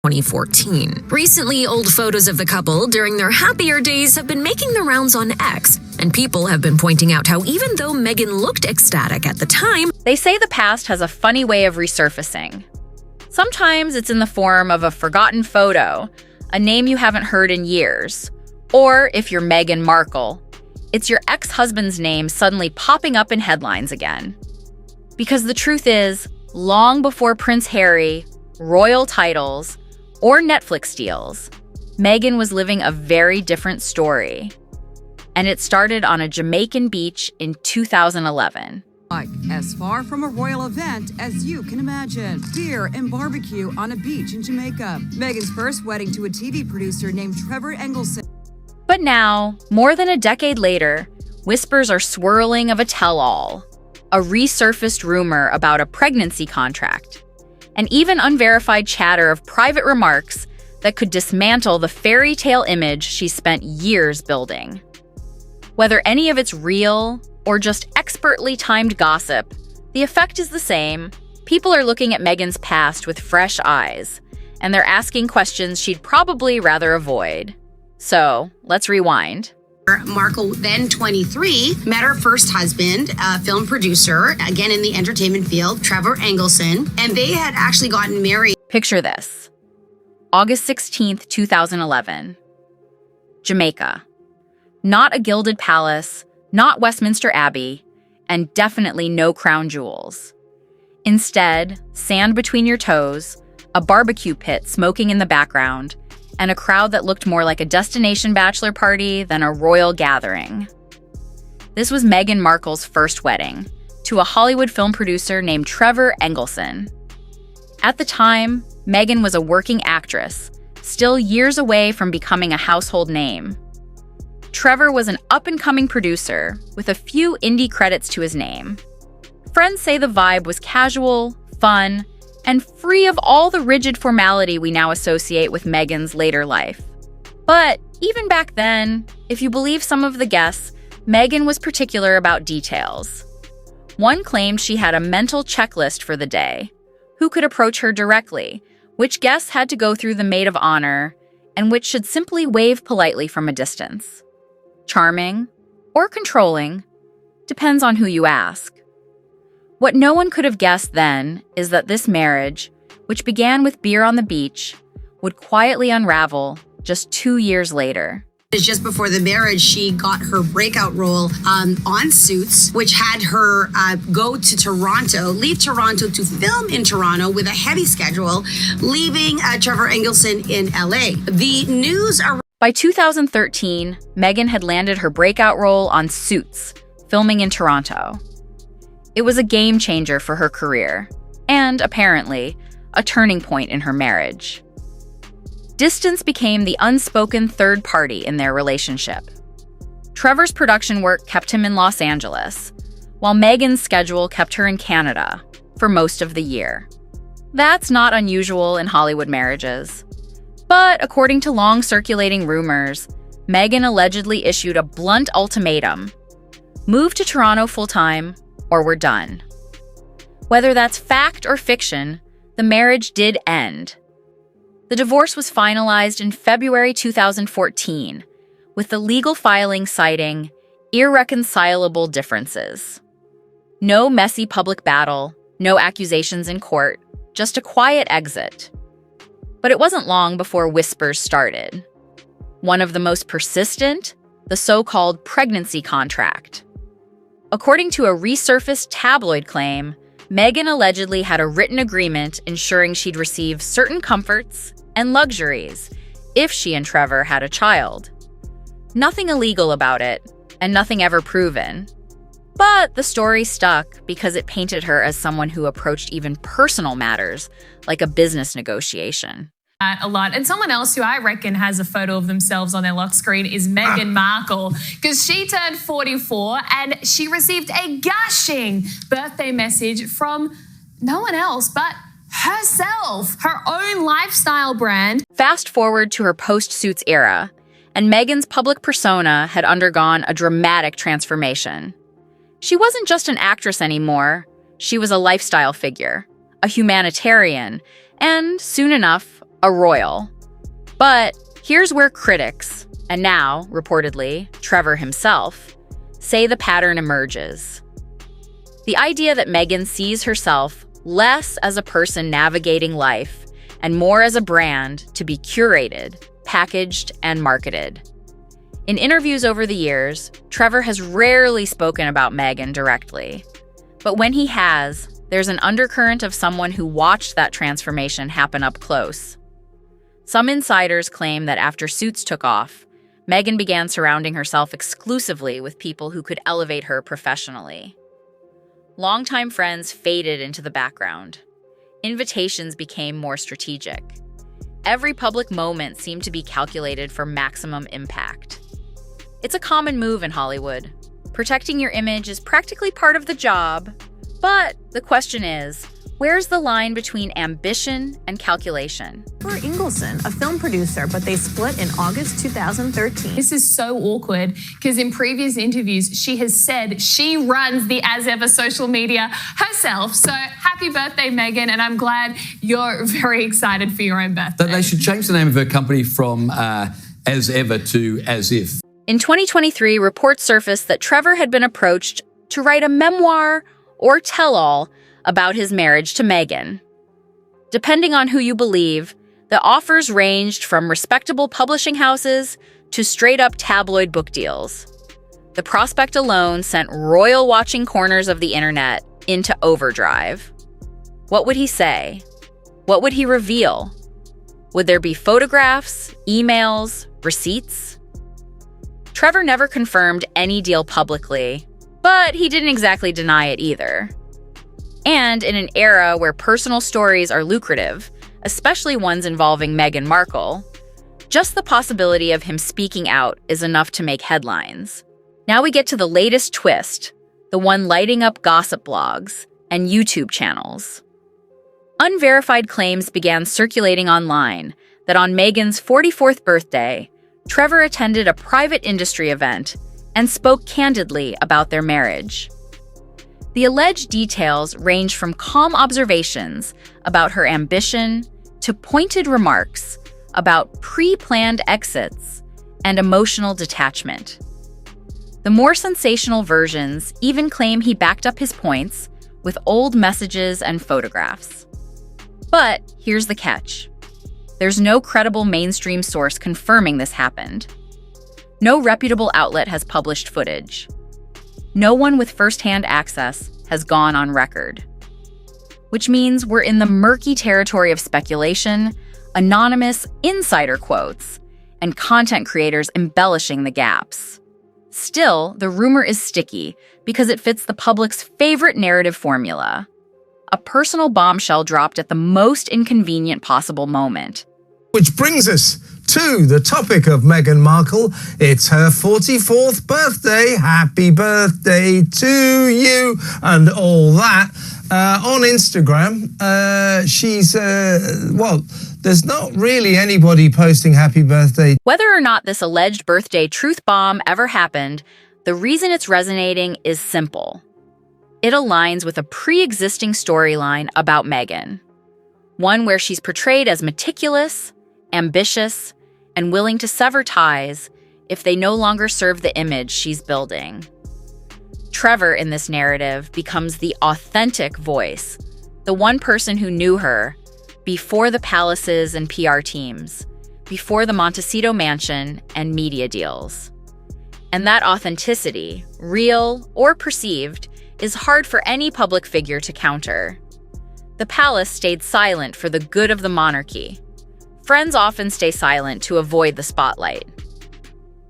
2014. Recently, old photos of the couple during their happier days have been making the rounds on X, and people have been pointing out how even though Meghan looked ecstatic at the time, They say the past has a funny way of resurfacing. Sometimes it's in the form of a forgotten photo, a name you haven't heard in years, or if you're Meghan Markle, it's your ex-husband's name suddenly popping up in headlines again. Because the truth is, long before Prince Harry, royal titles, or Netflix deals, Meghan was living a very different story. And it started on a Jamaican beach in 2011. As far from a royal event as you can imagine. Beer and barbecue on a beach in Jamaica. Meghan's first wedding to a TV producer named Trevor Engelson. But now, more than a decade later, whispers are swirling of a tell-all, a resurfaced rumor about a pregnancy contract, and even unverified chatter of private remarks that could dismantle the fairy tale image she spent years building. Whether any of it's real or just expertly timed gossip, the effect is the same. People are looking at Meghan's past with fresh eyes, and they're asking questions she'd probably rather avoid. So, let's rewind. Markle, then 23, met her first husband, a film producer, again in the entertainment field, Trevor Engelson, and they had actually gotten married. Picture this. August 16th, 2011. Jamaica. Not a gilded palace, not Westminster Abbey, and definitely no crown jewels. Instead, sand between your toes, a barbecue pit smoking in the background, and a crowd that looked more like a destination bachelor party than a royal gathering. This was Meghan Markle's first wedding, to a Hollywood film producer named Trevor Engelson. At the time, Meghan was a working actress, still years away from becoming a household name. Trevor was an up-and-coming producer with a few indie credits to his name. Friends say the vibe was casual, fun, and free of all the rigid formality we now associate with Meghan's later life. But even back then, if you believe some of the guests, Meghan was particular about details. One claimed she had a mental checklist for the day, who could approach her directly, which guests had to go through the maid of honor, and which should simply wave politely from a distance. Charming or controlling, depends on who you ask. What no one could have guessed then is that this marriage, which began with beer on the beach, would quietly unravel just 2 years later. Just before the marriage, she got her breakout role on Suits, which had her go to Toronto, leave Toronto to film in Toronto with a heavy schedule, leaving Trevor Engelson in LA. The news By 2013, Meghan had landed her breakout role on Suits, filming in Toronto. It was a game changer for her career, and, apparently, a turning point in her marriage. Distance became the unspoken third party in their relationship. Trevor's production work kept him in Los Angeles, while Meghan's schedule kept her in Canada for most of the year. That's not unusual in Hollywood marriages. But according to long-circulating rumors, Meghan allegedly issued a blunt ultimatum: move to Toronto full-time, or we're done. Whether that's fact or fiction, the marriage did end. The divorce was finalized in February 2014, with the legal filing citing irreconcilable differences. No messy public battle, no accusations in court, just a quiet exit. But it wasn't long before whispers started. One of the most persistent, the so-called pregnancy contract. According to a resurfaced tabloid claim, Meghan allegedly had a written agreement ensuring she'd receive certain comforts and luxuries if she and Trevor had a child. Nothing illegal about it, and nothing ever proven. But the story stuck because it painted her as someone who approached even personal matters, like a business negotiation. A lot. And someone else who I reckon has a photo of themselves on their lock screen is Meghan Markle, because she turned 44 and she received a gushing birthday message from no one else but herself, her own lifestyle brand. Fast forward to her post-Suits era, and Meghan's public persona had undergone a dramatic transformation. She wasn't just an actress anymore, she was a lifestyle figure, a humanitarian, and, soon enough, a royal. But here's where critics, and now, reportedly, Trevor himself, say the pattern emerges. The idea that Meghan sees herself less as a person navigating life and more as a brand to be curated, packaged, and marketed. In interviews over the years, Trevor has rarely spoken about Meghan directly. But when he has, there's an undercurrent of someone who watched that transformation happen up close. Some insiders claim that after Suits took off, Meghan began surrounding herself exclusively with people who could elevate her professionally. Longtime friends faded into the background. Invitations became more strategic. Every public moment seemed to be calculated for maximum impact. It's a common move in Hollywood. Protecting your image is practically part of the job. But the question is, where's the line between ambition and calculation? Trevor Engelson, a film producer, but they split in August 2013. This is so awkward because in previous interviews, she has said she runs the As Ever social media herself. So happy birthday, Meghan, and I'm glad you're very excited for your own birthday. They should change the name of her company from As Ever to As If. In 2023, reports surfaced that Trevor had been approached to write a memoir or tell-all about his marriage to Meghan. Depending on who you believe, the offers ranged from respectable publishing houses to straight-up tabloid book deals. The prospect alone sent royal-watching corners of the internet into overdrive. What would he say? What would he reveal? Would there be photographs, emails, receipts? Trevor never confirmed any deal publicly, but he didn't exactly deny it either. And in an era where personal stories are lucrative, especially ones involving Meghan Markle, just the possibility of him speaking out is enough to make headlines. Now we get to the latest twist, the one lighting up gossip blogs and YouTube channels. Unverified claims began circulating online that on Meghan's 44th birthday, Trevor attended a private industry event and spoke candidly about their marriage. The alleged details range from calm observations about her ambition to pointed remarks about pre-planned exits and emotional detachment. The more sensational versions even claim he backed up his points with old messages and photographs. But here's the catch. There's no credible mainstream source confirming this happened. No reputable outlet has published footage. No one with first-hand access has gone on record. Which means we're in the murky territory of speculation, anonymous insider quotes, and content creators embellishing the gaps. Still, the rumor is sticky because it fits the public's favorite narrative formula. A personal bombshell dropped at the most inconvenient possible moment. Which brings us to the topic of Meghan Markle. It's her 44th birthday. Happy birthday to you and all that. On Instagram, there's not really anybody posting happy birthday. Whether or not this alleged birthday truth bomb ever happened, the reason it's resonating is simple. It aligns with a pre-existing storyline about Meghan. One where she's portrayed as meticulous, ambitious, and willing to sever ties if they no longer serve the image she's building. Trevor in this narrative becomes the authentic voice, the one person who knew her before the palaces and PR teams, before the Montecito mansion and media deals. And that authenticity, real or perceived, is hard for any public figure to counter. The palace stayed silent for the good of the monarchy. Friends often stay silent to avoid the spotlight.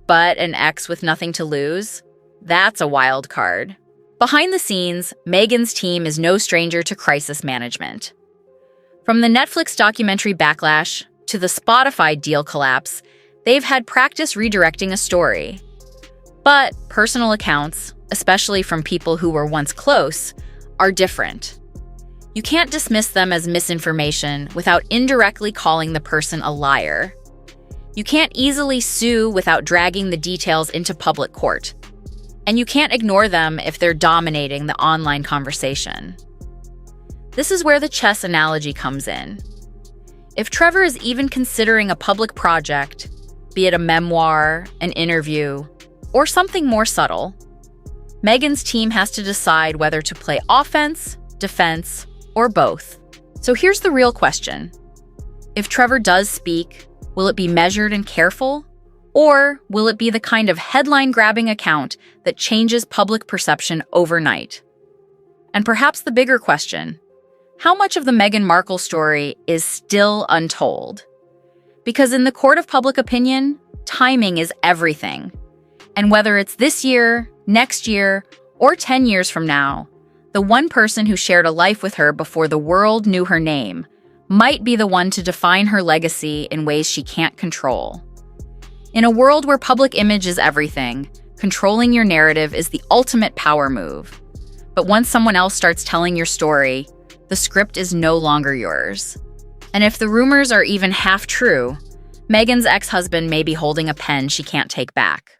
But an ex with nothing to lose? That's a wild card. Behind the scenes, Meghan's team is no stranger to crisis management. From the Netflix documentary Backlash to the Spotify deal collapse, they've had practice redirecting a story. But personal accounts, especially from people who were once close, are different. You can't dismiss them as misinformation without indirectly calling the person a liar. You can't easily sue without dragging the details into public court. And you can't ignore them if they're dominating the online conversation. This is where the chess analogy comes in. If Trevor is even considering a public project, be it a memoir, an interview, or something more subtle, Meghan's team has to decide whether to play offense, defense, or both. So here's the real question. If Trevor does speak, will it be measured and careful? Or will it be the kind of headline-grabbing account that changes public perception overnight? And perhaps the bigger question, how much of the Meghan Markle story is still untold? Because in the court of public opinion, timing is everything. And whether it's this year, next year, or 10 years from now, the one person who shared a life with her before the world knew her name might be the one to define her legacy in ways she can't control. In a world where public image is everything, controlling your narrative is the ultimate power move. But once someone else starts telling your story, the script is no longer yours. And if the rumors are even half true, Meghan's ex-husband may be holding a pen she can't take back.